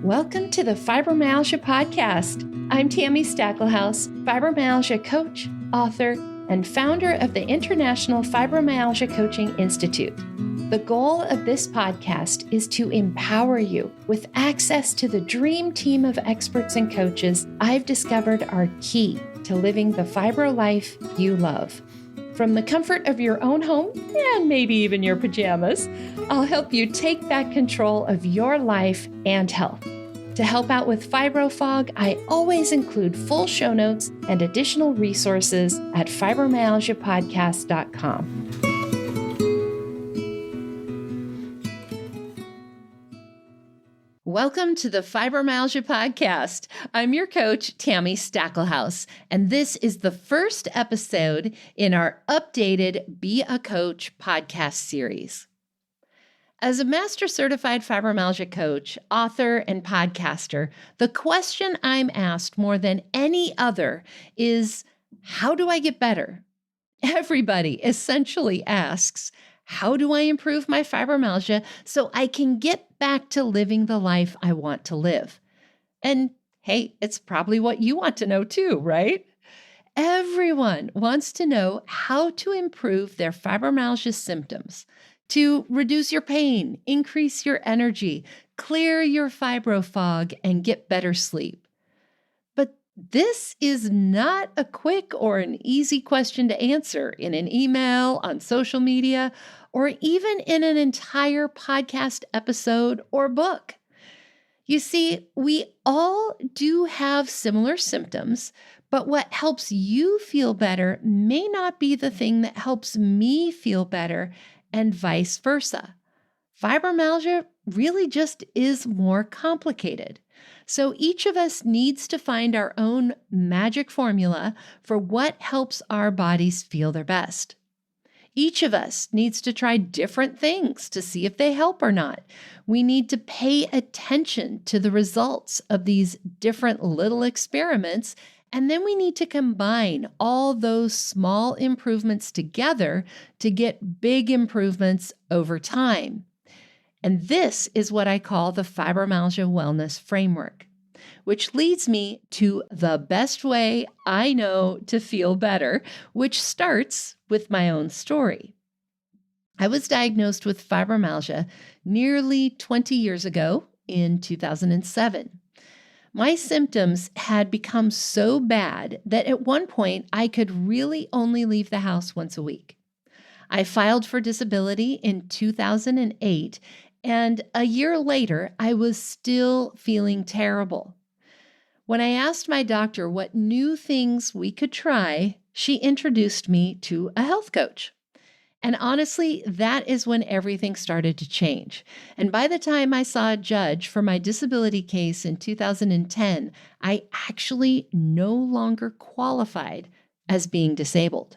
Welcome to the Fibromyalgia Podcast. I'm Tammy Stackelhouse, fibromyalgia coach, author, and founder of the International Fibromyalgia Coaching Institute. The goal of this podcast is to empower you with access to the dream team of experts and coaches I've discovered are key to living the fibro life you love. From the comfort of your own home, and maybe even your pajamas, I'll help you take back control of your life and health. To help out with fibro fog, I always include full show notes and additional resources at fibromyalgiapodcast.com. Welcome to the Fibromyalgia Podcast. I'm your coach, Tammy Stackelhouse, and this is the first episode in our updated Be a Coach podcast series. As a Master Certified Fibromyalgia Coach, author, and podcaster, the question I'm asked more than any other is, how do I get better? Everybody essentially asks, how do I improve my fibromyalgia so I can get back to living the life I want to live? And hey, it's probably what you want to know too, right? Everyone wants to know how to improve their fibromyalgia symptoms, to reduce your pain, increase your energy, clear your fibro fog, and get better sleep. But this is not a quick or an easy question to answer in an email, on social media, or even in an entire podcast episode or book. You see, we all do have similar symptoms, but what helps you feel better may not be the thing that helps me feel better, and vice versa. Fibromyalgia really just is more complicated. So each of us needs to find our own magic formula for what helps our bodies feel their best. Each of us needs to try different things to see if they help or not. We need to pay attention to the results of these different little experiments, and then we need to combine all those small improvements together to get big improvements over time. And this is what I call the Fibromyalgia Wellness Framework, which leads me to the best way I know to feel better, which starts with my own story. I was diagnosed with fibromyalgia nearly 20 years ago in 2007. My symptoms had become so bad that at one point I could really only leave the house once a week. I filed for disability in 2008, and a year later, I was still feeling terrible. When I asked my doctor what new things we could try, she introduced me to a health coach. And honestly, that is when everything started to change. And by the time I saw a judge for my disability case in 2010, I actually no longer qualified as being disabled.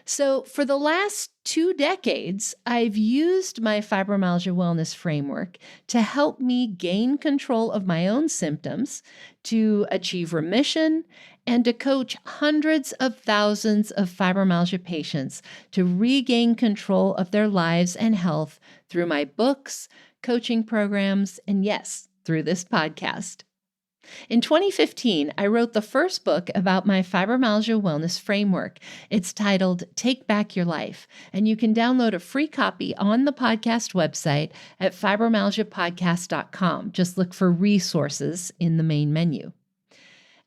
So for the last 2 decades, I've used my Fibromyalgia Wellness Framework to help me gain control of my own symptoms, to achieve remission, and to coach hundreds of thousands of fibromyalgia patients to regain control of their lives and health through my books, coaching programs, and yes, through this podcast. In 2015, I wrote the first book about my Fibromyalgia Wellness Framework. It's titled Take Back Your Life, and you can download a free copy on the podcast website at fibromyalgiapodcast.com. Just look for resources in the main menu.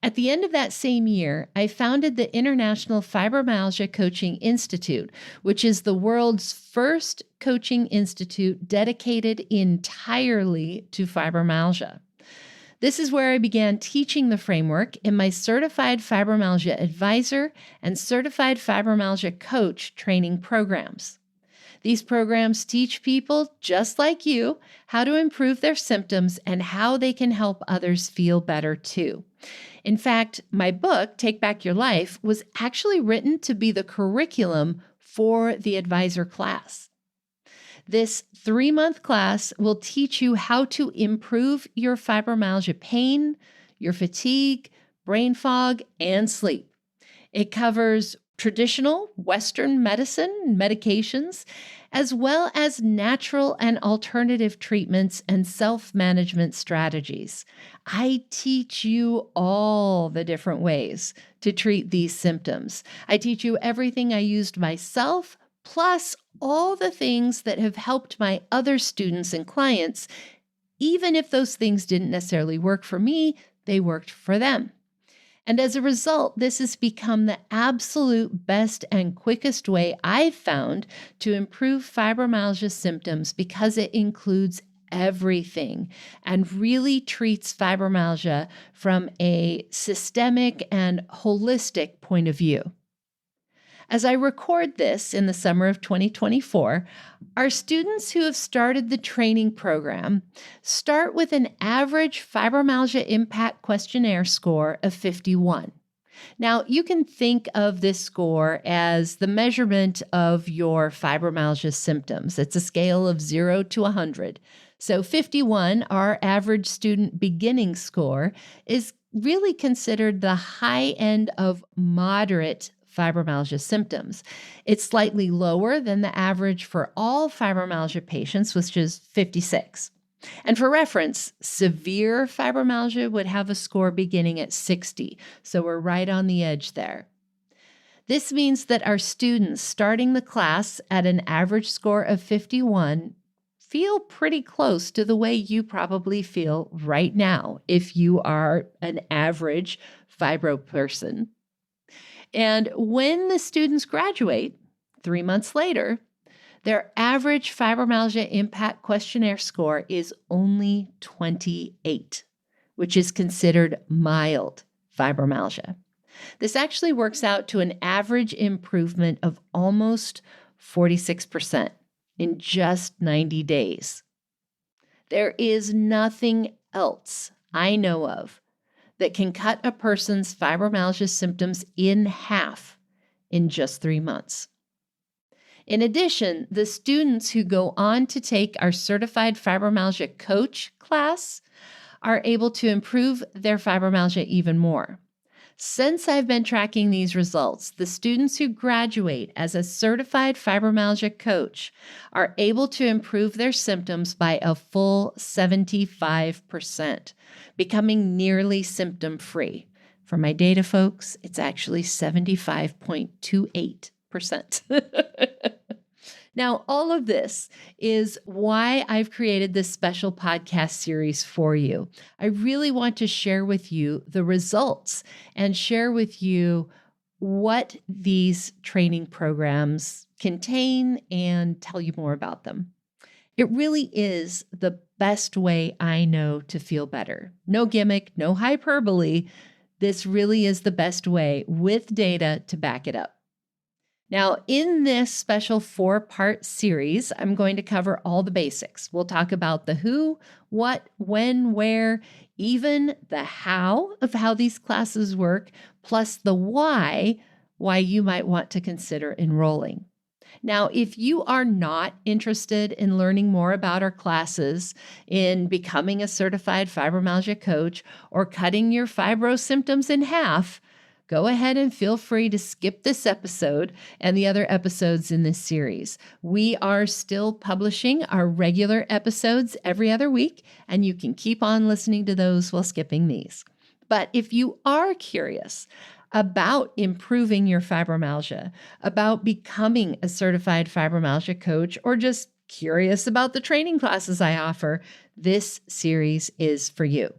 At the end of that same year, I founded the International Fibromyalgia Coaching Institute, which is the world's first coaching institute dedicated entirely to fibromyalgia. This is where I began teaching the framework in my Certified Fibromyalgia Advisor and Certified Fibromyalgia Coach training programs. These programs teach people just like you how to improve their symptoms and how they can help others feel better too. In fact, my book, Take Back Your Life, was actually written to be the curriculum for the advisor class. This 3-month class will teach you how to improve your fibromyalgia pain, your fatigue, brain fog, and sleep. It covers traditional Western medicine, medications, as well as natural and alternative treatments and self-management strategies. I teach you all the different ways to treat these symptoms. I teach you everything I used myself, plus all the things that have helped my other students and clients. Even if those things didn't necessarily work for me, they worked for them. And as a result, this has become the absolute best and quickest way I've found to improve fibromyalgia symptoms because it includes everything and really treats fibromyalgia from a systemic and holistic point of view. As I record this in the summer of 2024, our students who have started the training program start with an average fibromyalgia impact questionnaire score of 51. Now, you can think of this score as the measurement of your fibromyalgia symptoms. It's a scale of 0 to 100. So 51, our average student beginning score, is really considered the high end of moderate fibromyalgia symptoms. It's slightly lower than the average for all fibromyalgia patients, which is 56. And for reference, severe fibromyalgia would have a score beginning at 60, so we're right on the edge there. This means that our students starting the class at an average score of 51 feel pretty close to the way you probably feel right now if you are an average fibro person. And when the students graduate, 3 months later, their average fibromyalgia impact questionnaire score is only 28, which is considered mild fibromyalgia. This actually works out to an average improvement of almost 46% in just 90 days. There is nothing else I know of that can cut a person's fibromyalgia symptoms in half in just 3 months. In addition, the students who go on to take our Certified Fibromyalgia Coach class are able to improve their fibromyalgia even more. Since I've been tracking these results, the students who graduate as a Certified Fibromyalgia Coach are able to improve their symptoms by a full 75%, becoming nearly symptom-free. For my data folks, it's actually 75.28%. Now, all of this is why I've created this special podcast series for you. I really want to share with you the results and share with you what these training programs contain and tell you more about them. It really is the best way I know to feel better. No gimmick, no hyperbole. This really is the best way with data to back it up. Now, in this special 4-part series, I'm going to cover all the basics. We'll talk about the who, what, when, where, even the how of how these classes work, plus the why you might want to consider enrolling. Now, if you are not interested in learning more about our classes, in becoming a certified fibromyalgia coach, or cutting your fibro symptoms in half, go ahead and feel free to skip this episode and the other episodes in this series. We are still publishing our regular episodes every other week, and you can keep on listening to those while skipping these. But if you are curious about improving your fibromyalgia, about becoming a certified fibromyalgia coach, or just curious about the training classes I offer, this series is for you.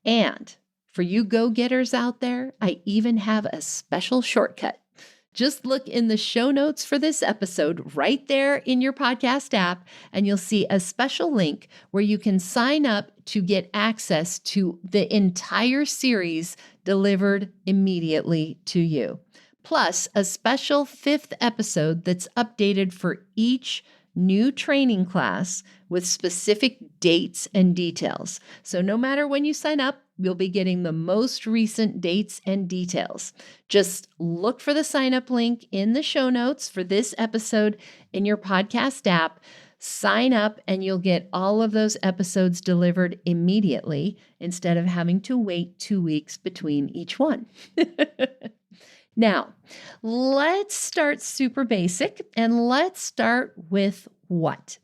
And for you go-getters out there, I even have a special shortcut. Just look in the show notes for this episode right there in your podcast app, and you'll see a special link where you can sign up to get access to the entire series delivered immediately to you. Plus, a special 5th episode that's updated for each new training class with specific dates and details. So no matter when you sign up, you'll be getting the most recent dates and details. Just look for the sign up link in the show notes for this episode in your podcast app. Sign up and you'll get all of those episodes delivered immediately instead of having to wait 2 weeks between each one. Now, let's start super basic and let's start with what?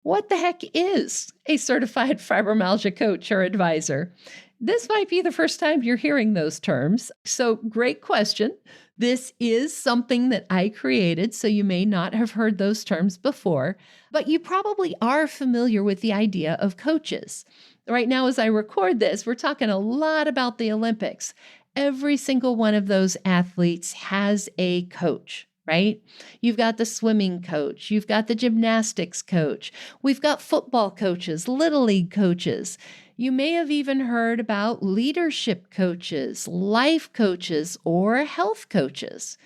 What the heck is a certified fibromyalgia coach or advisor? This might be the first time you're hearing those terms. So, great question. This is something that I created, so you may not have heard those terms before, but you probably are familiar with the idea of coaches. Right now, as I record this, we're talking a lot about the Olympics. Every single one of those athletes has a coach, right? You've got the swimming coach, you've got the gymnastics coach, we've got football coaches, little league coaches. You may have even heard about leadership coaches, life coaches, or health coaches.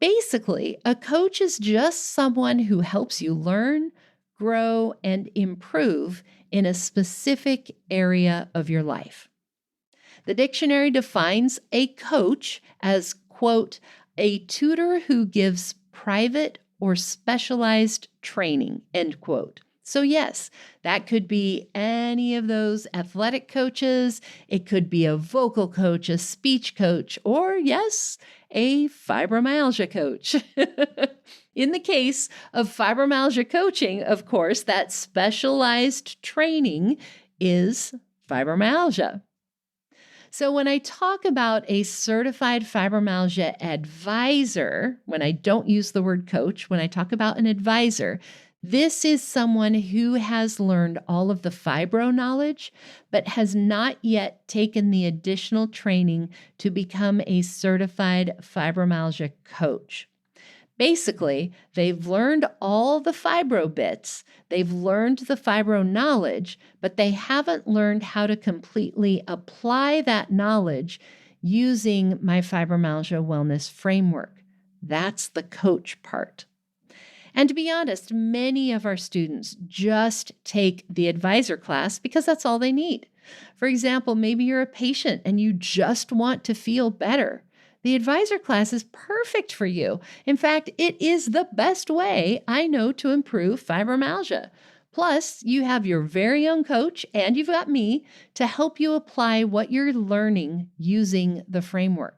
Basically, a coach is just someone who helps you learn, grow, and improve in a specific area of your life. The dictionary defines a coach as, quote, a tutor who gives private or specialized training, end quote. So yes, that could be any of those athletic coaches. It could be a vocal coach, a speech coach, or yes, a fibromyalgia coach. In the case of fibromyalgia coaching, of course, that specialized training is fibromyalgia. So when I talk about a certified fibromyalgia advisor, when I don't use the word coach, when I talk about an advisor, this is someone who has learned all of the fibro knowledge, but has not yet taken the additional training to become a certified fibromyalgia coach. Basically, they've learned all the fibro bits, they've learned the fibro knowledge, but they haven't learned how to completely apply that knowledge using my fibromyalgia wellness framework. That's the coach part. And to be honest, many of our students just take the advisor class because that's all they need. For example, maybe you're a patient and you just want to feel better. The advisor class is perfect for you. In fact, it is the best way I know to improve fibromyalgia. Plus, you have your very own coach and you've got me to help you apply what you're learning using the framework.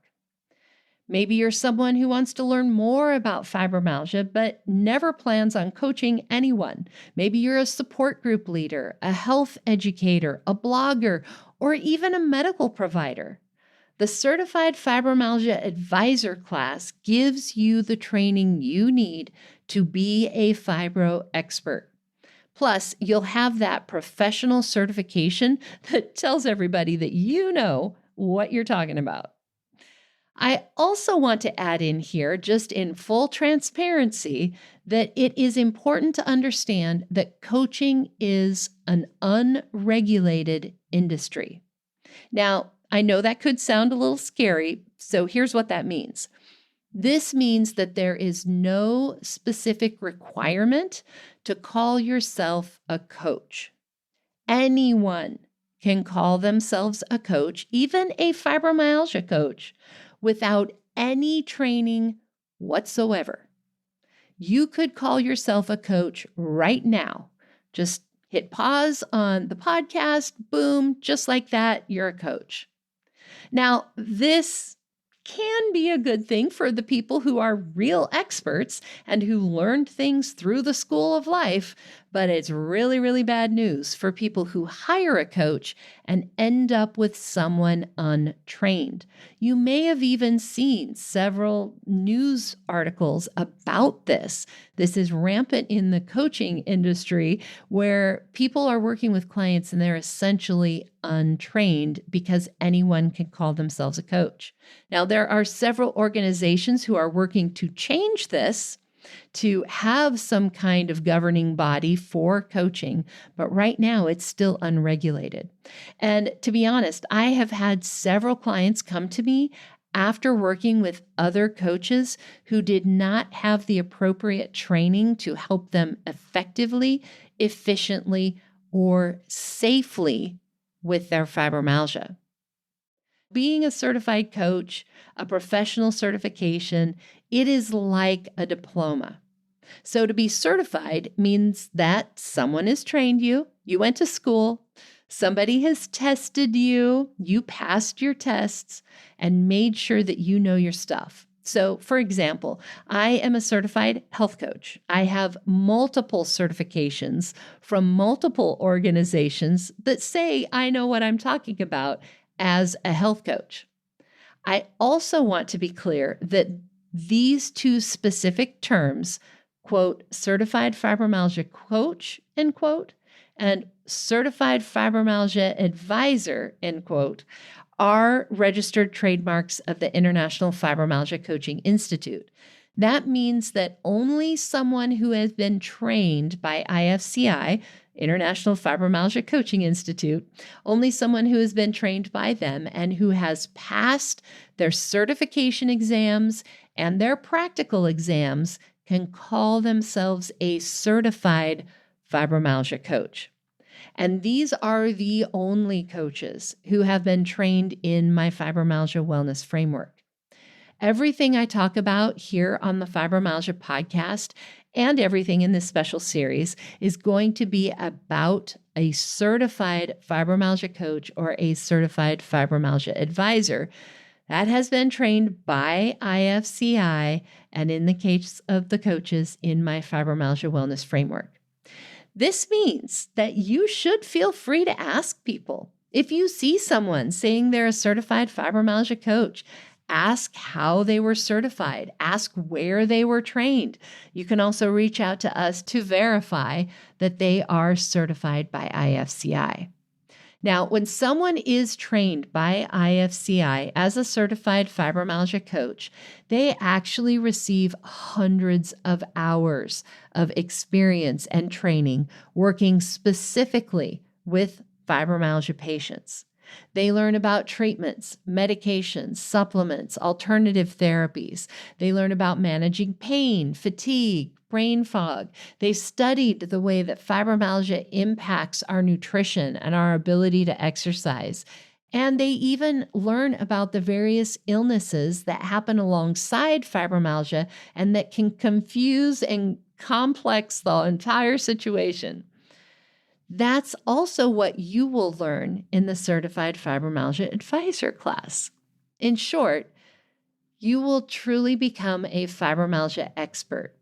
Maybe you're someone who wants to learn more about fibromyalgia, but never plans on coaching anyone. Maybe you're a support group leader, a health educator, a blogger, or even a medical provider. The Certified Fibromyalgia Advisor class gives you the training you need to be a fibro expert. Plus, you'll have that professional certification that tells everybody that you know what you're talking about. I also want to add in here, just in full transparency, that it is important to understand that coaching is an unregulated industry. Now, I know that could sound a little scary, so here's what that means. This means that there is no specific requirement to call yourself a coach. Anyone can call themselves a coach, even a fibromyalgia coach, without any training whatsoever. You could call yourself a coach right now. Just hit pause on the podcast, boom, just like that, you're a coach. Now, this can be a good thing for the people who are real experts and who learned things through the school of life, but it's really, really bad news for people who hire a coach and end up with someone untrained. You may have even seen several news articles about this. This is rampant in the coaching industry where people are working with clients and they're essentially untrained because anyone can call themselves a coach. Now, there are several organizations who are working to change this, to have some kind of governing body for coaching, but right now it's still unregulated. And to be honest, I have had several clients come to me after working with other coaches who did not have the appropriate training to help them effectively, efficiently, or safely with their fibromyalgia. Being a certified coach, a professional certification, it is like a diploma. So to be certified means that someone has trained you, you went to school, Somebody has tested you, you passed your tests, and made sure that you know your stuff. So, for example, I am a certified health coach. I have multiple certifications from multiple organizations that say I know what I'm talking about as a health coach. I also want to be clear that these two specific terms, quote, Certified Fibromyalgia Coach, end quote, and Certified Fibromyalgia Advisor, end quote, are registered trademarks of the International Fibromyalgia Coaching Institute. That means that only someone who has been trained by IFCI, International Fibromyalgia Coaching Institute, only someone who has been trained by them and who has passed their certification exams and their practical exams can call themselves a certified fibromyalgia coach. And these are the only coaches who have been trained in my fibromyalgia wellness framework. Everything I talk about here on the Fibromyalgia podcast and everything in this special series is going to be about a certified fibromyalgia coach or a certified fibromyalgia advisor that has been trained by IFCI and in the case of the coaches in my fibromyalgia wellness framework. This means that you should feel free to ask people. If you see someone saying they're a certified fibromyalgia coach, ask how they were certified, ask where they were trained. You can also reach out to us to verify that they are certified by IFCI. Now, when someone is trained by IFCI as a certified fibromyalgia coach, they actually receive hundreds of hours of experience and training working specifically with fibromyalgia patients. They learn about treatments, medications, supplements, alternative therapies. They learn about managing pain, fatigue, brain fog. They've studied the way that fibromyalgia impacts our nutrition and our ability to exercise. And they even learn about the various illnesses that happen alongside fibromyalgia and that can confuse and complex the entire situation. That's also what you will learn in the Certified Fibromyalgia Advisor class. In short, you will truly become a fibromyalgia expert.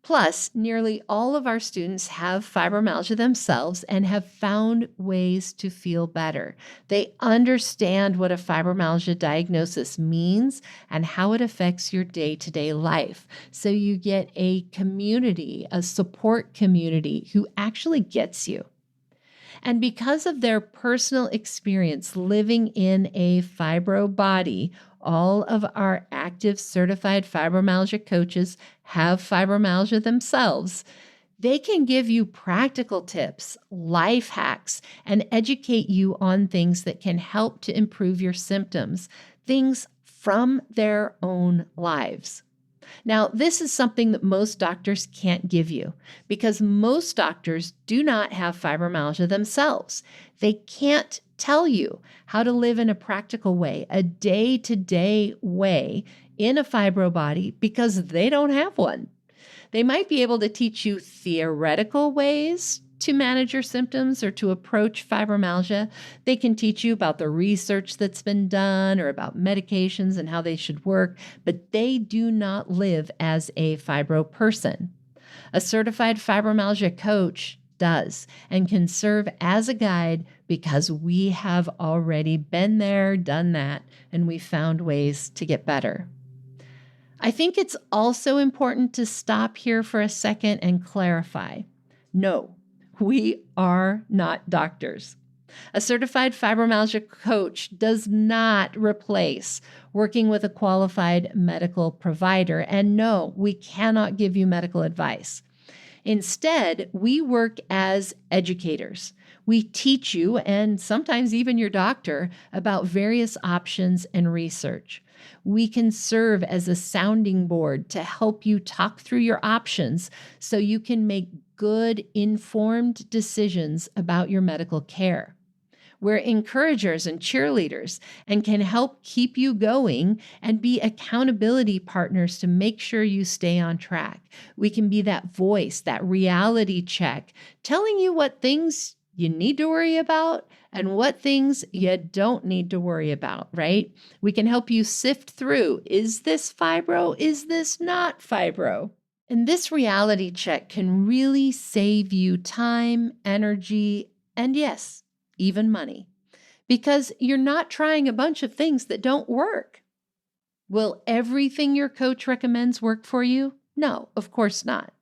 Plus, nearly all of our students have fibromyalgia themselves and have found ways to feel better. They understand what a fibromyalgia diagnosis means and how it affects your day-to-day life. So you get a community, a support community who actually gets you. And because of their personal experience living in a fibro body, all of our active certified fibromyalgia coaches have fibromyalgia themselves. They can give you practical tips, life hacks, and educate you on things that can help to improve your symptoms, things from their own lives. Now, this is something that most doctors can't give you because most doctors do not have fibromyalgia themselves. They can't tell you how to live in a practical way, a day-to-day way in a fibro body because they don't have one. They might be able to teach you theoretical ways to manage your symptoms or to approach fibromyalgia. They can teach you about the research that's been done or about medications and how they should work, but they do not live as a fibro person. A certified fibromyalgia coach does and can serve as a guide because we have already been there, done that, and we found ways to get better. I think it's also important to stop here for a second and clarify. No, we are not doctors. A certified fibromyalgia coach does not replace working with a qualified medical provider. And no, we cannot give you medical advice. Instead, we work as educators. We teach you, and sometimes even your doctor, about various options and research. We can serve as a sounding board to help you talk through your options so you can make good, informed decisions about your medical care. We're encouragers and cheerleaders and can help keep you going and be accountability partners to make sure you stay on track. We can be that voice, that reality check, telling you what things you need to worry about and what things you don't need to worry about, right? We can help you sift through, is this fibro? Is this not fibro? And this reality check can really save you time, energy, and yes, even money, because you're not trying a bunch of things that don't work. Will everything your coach recommends work for you? No, of course not.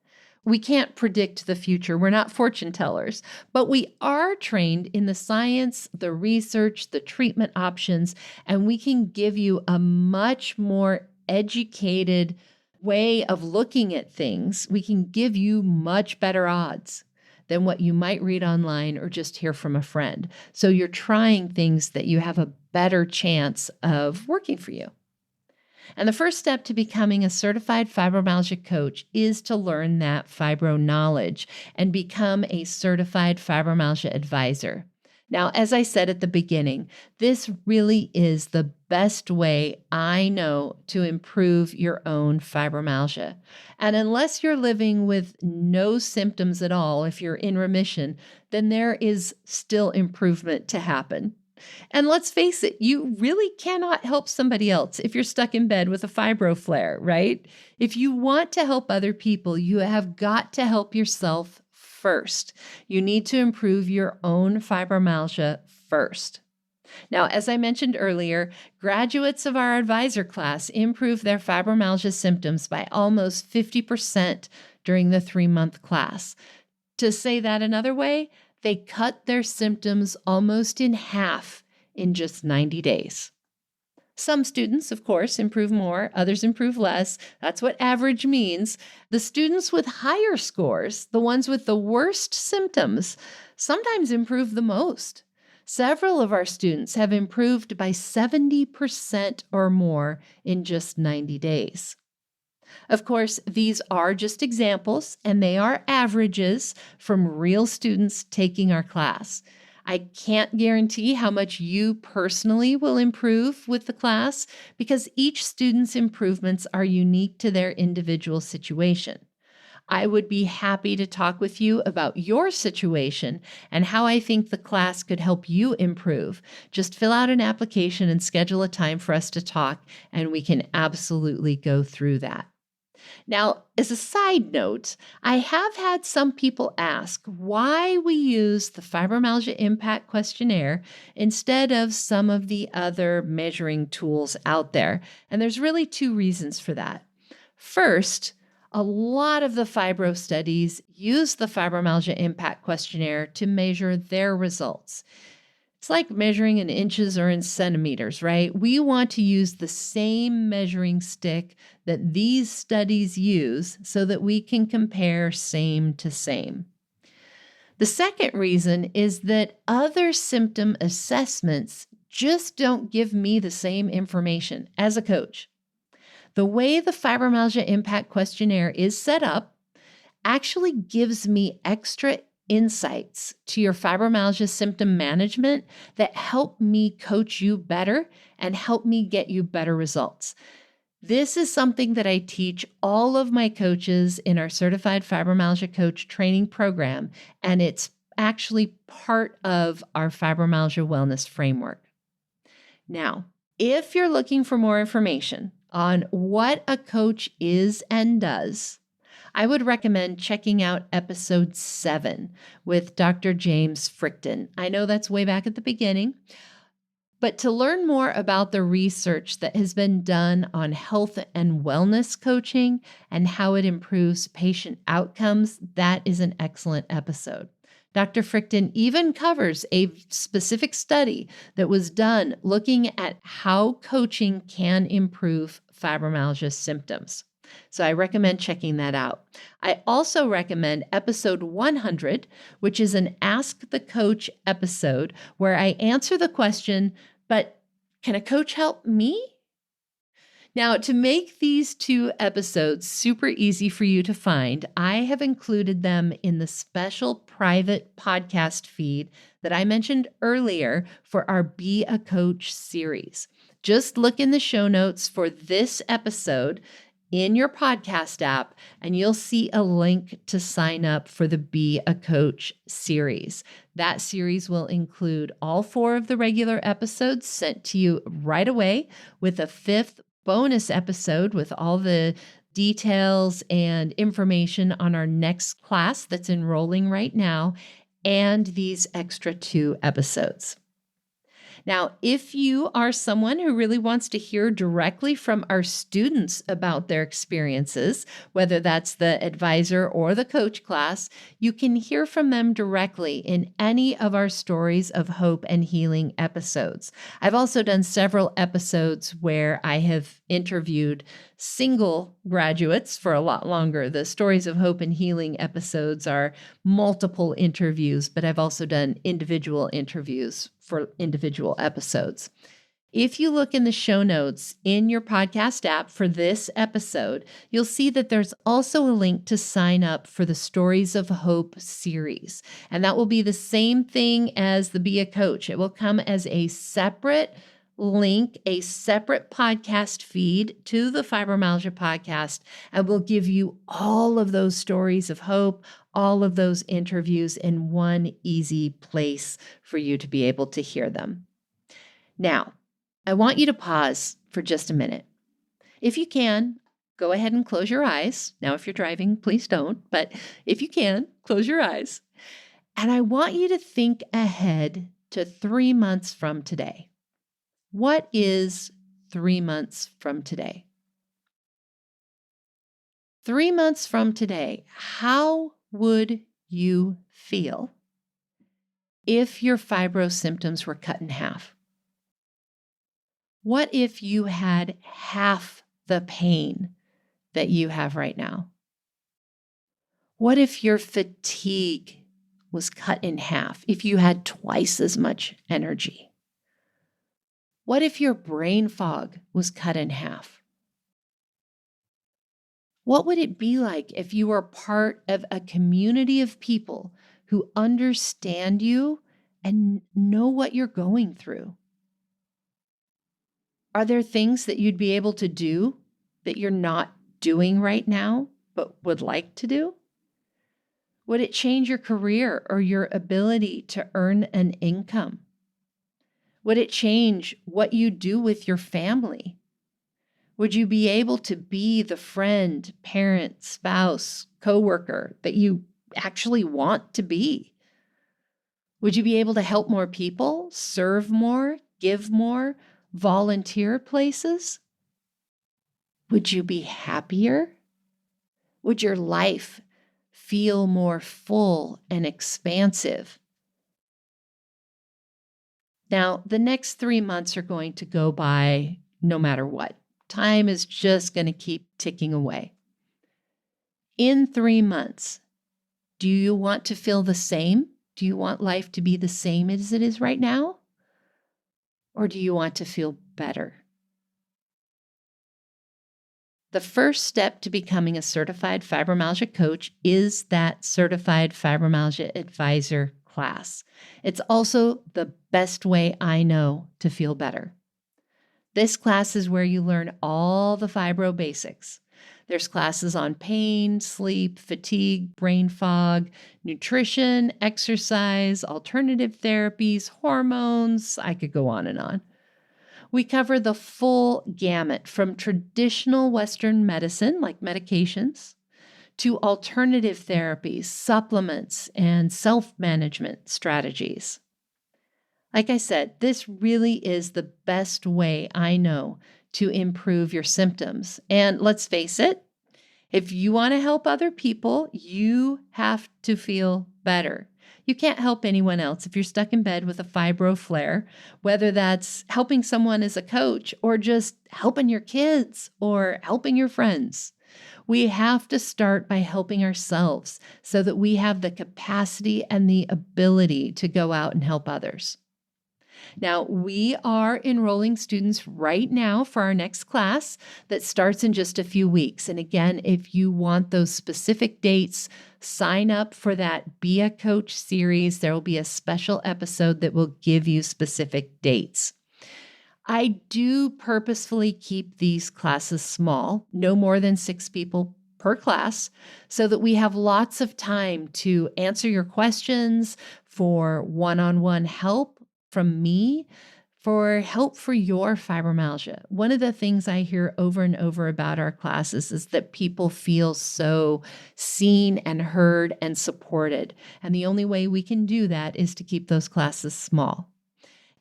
We can't predict the future. We're not fortune tellers, but we are trained in the science, the research, the treatment options, and we can give you a much more educated way of looking at things. We can give you much better odds than what you might read online or just hear from a friend. So you're trying things that you have a better chance of working for you. And the first step to becoming a certified fibromyalgia coach is to learn that fibro knowledge and become a certified fibromyalgia advisor. Now, as I said at the beginning, this really is the best way I know to improve your own fibromyalgia. And unless you're living with no symptoms at all, if you're in remission, then there is still improvement to happen. And let's face it, you really cannot help somebody else if you're stuck in bed with a fibro flare, right? If you want to help other people, you have got to help yourself first. You need to improve your own fibromyalgia first. Now, as I mentioned earlier, graduates of our advisor class improve their fibromyalgia symptoms by almost 50% during the 3-month class. To say that another way, they cut their symptoms almost in half in just 90 days. Some students, of course, improve more, others improve less. That's what average means. The students with higher scores, the ones with the worst symptoms, sometimes improve the most. Several of our students have improved by 70% or more in just 90 days. Of course, these are just examples, and they are averages from real students taking our class. I can't guarantee how much you personally will improve with the class because each student's improvements are unique to their individual situation. I would be happy to talk with you about your situation and how I think the class could help you improve. Just fill out an application and schedule a time for us to talk, and we can absolutely go through that. Now, as a side note, I have had some people ask why we use the Fibromyalgia Impact Questionnaire instead of some of the other measuring tools out there. And there's really 2 reasons for that. First, a lot of the fibro studies use the Fibromyalgia Impact Questionnaire to measure their results. It's like measuring in inches or in centimeters, right? We want to use the same measuring stick that these studies use so that we can compare same to same. The second reason is that other symptom assessments just don't give me the same information as a coach. The way the Fibromyalgia Impact Questionnaire is set up actually gives me extra insights to your fibromyalgia symptom management that help me coach you better and help me get you better results. This is something that I teach all of my coaches in our Certified Fibromyalgia Coach training program, and it's actually part of our fibromyalgia wellness framework. Now, if you're looking for more information on what a coach is and does, I would recommend checking out episode 7 with Dr. James Fricton. I know that's way back at the beginning, but to learn more about the research that has been done on health and wellness coaching and how it improves patient outcomes, that is an excellent episode. Dr. Fricton even covers a specific study that was done looking at how coaching can improve fibromyalgia symptoms. So I recommend checking that out. I also recommend episode 100, which is an Ask the Coach episode where I answer the question, but can a coach help me? Now, to make these 2 episodes super easy for you to find, I have included them in the special private podcast feed that I mentioned earlier for our Be a Coach series. Just look in the show notes for this episode in your podcast app, and you'll see a link to sign up for the Be a Coach series. That series will include all 4 of the regular episodes sent to you right away, with a 5th bonus episode with all the details and information on our next class that's enrolling right now, and these extra 2 episodes. Now, if you are someone who really wants to hear directly from our students about their experiences, whether that's the advisor or the coach class, you can hear from them directly in any of our Stories of Hope and Healing episodes. I've also done several episodes where I have interviewed single graduates for a lot longer. The Stories of Hope and Healing episodes are multiple interviews, but I've also done individual interviews for individual episodes. If you look in the show notes in your podcast app for this episode, you'll see that there's also a link to sign up for the Stories of Hope series. And that will be the same thing as the Be a Coach. It will come as a separate link, a separate podcast feed to the Fibromyalgia podcast, and will give you all of those stories of hope, all of those interviews in one easy place for you to be able to hear them. Now, I want you to pause for just a minute. If you can, go ahead and close your eyes. Now, if you're driving, please don't, but if you can, close your eyes. And I want you to think ahead to 3 months from today. What is 3 months from today? 3 months from today, how would you feel if your fibro symptoms were cut in half? What if you had half the pain that you have right now? What if your fatigue was cut in half, if you had twice as much energy? What if your brain fog was cut in half? What would it be like if you were part of a community of people who understand you and know what you're going through? Are there things that you'd be able to do that you're not doing right now, but would like to do? Would it change your career or your ability to earn an income? Would it change what you do with your family? Would you be able to be the friend, parent, spouse, coworker that you actually want to be? Would you be able to help more people, serve more, give more, volunteer places? Would you be happier? Would your life feel more full and expansive? Now, the next 3 months are going to go by no matter what. Time is just going to keep ticking away. In 3 months, do you want to feel the same? Do you want life to be the same as it is right now? Or do you want to feel better? The first step to becoming a certified fibromyalgia coach is that Certified Fibromyalgia Advisor class. It's also the best way I know to feel better. This class is where you learn all the fibro basics. There's classes on pain, sleep, fatigue, brain fog, nutrition, exercise, alternative therapies, hormones. I could go on and on. We cover the full gamut from traditional Western medicine, like medications, to alternative therapies, supplements, and self-management strategies. Like I said, this really is the best way I know to improve your symptoms. And let's face it, if you want to help other people, you have to feel better. You can't help anyone else if you're stuck in bed with a fibro flare, whether that's helping someone as a coach or just helping your kids or helping your friends. We have to start by helping ourselves so that we have the capacity and the ability to go out and help others. Now, we are enrolling students right now for our next class that starts in just a few weeks. And again, if you want those specific dates, sign up for that Be a Coach series. There will be a special episode that will give you specific dates. I do purposefully keep these classes small, no more than 6 people per class, so that we have lots of time to answer your questions, for one-on-one help from me, for help for your fibromyalgia. One of the things I hear over and over about our classes is that people feel so seen and heard and supported. And the only way we can do that is to keep those classes small.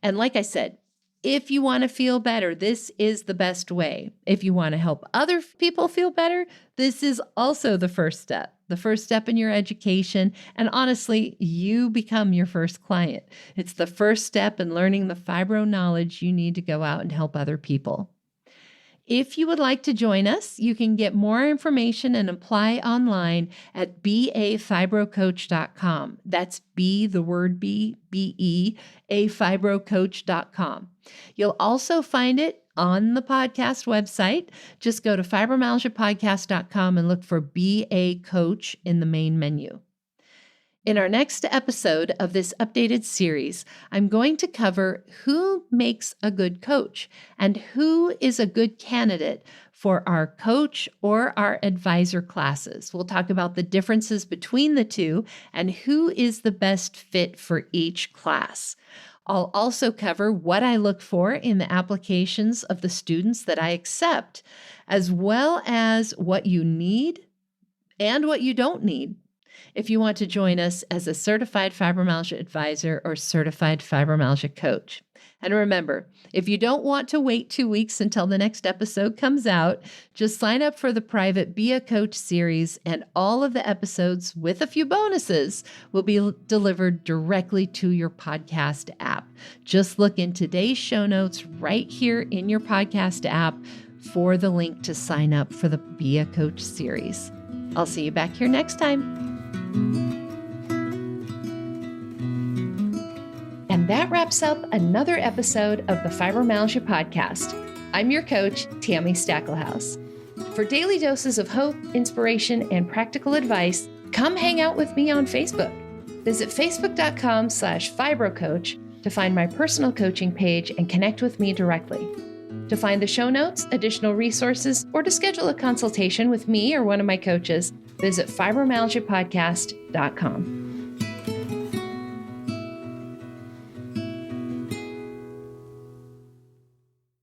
And like I said, if you want to feel better, this is the best way. If you want to help other people feel better, this is also the first step in your education. And honestly, you become your first client. It's the first step in learning the fibro knowledge you need to go out and help other people. If you would like to join us, you can get more information and apply online at bafibrocoach.com. That's B, the word B, B-E, afibrocoach.com. You'll also find it on the podcast website. Just go to fibromyalgiapodcast.com and look for Be a Coach in the main menu. In our next episode of this updated series, I'm going to cover who makes a good coach and who is a good candidate for our coach or our advisor classes. We'll talk about the differences between the two and who is the best fit for each class. I'll also cover what I look for in the applications of the students that I accept, as well as what you need and what you don't need if you want to join us as a Certified Fibromyalgia Advisor or Certified Fibromyalgia Coach. And remember, if you don't want to wait 2 weeks until the next episode comes out, just sign up for the private Be a Coach series, and all of the episodes, with a few bonuses, will be delivered directly to your podcast app. Just look in today's show notes right here in your podcast app for the link to sign up for the Be a Coach series. I'll see you back here next time. And that wraps up another episode of the Fibromyalgia Podcast. I'm your coach, Tammy Stacklehouse. For daily doses of hope, inspiration, and practical advice, come hang out with me on Facebook. Visit facebook.com/fibrocoach to find my personal coaching page and connect with me directly. To find the show notes, additional resources, or to schedule a consultation with me or one of my coaches, visit fibromyalgiapodcast.com.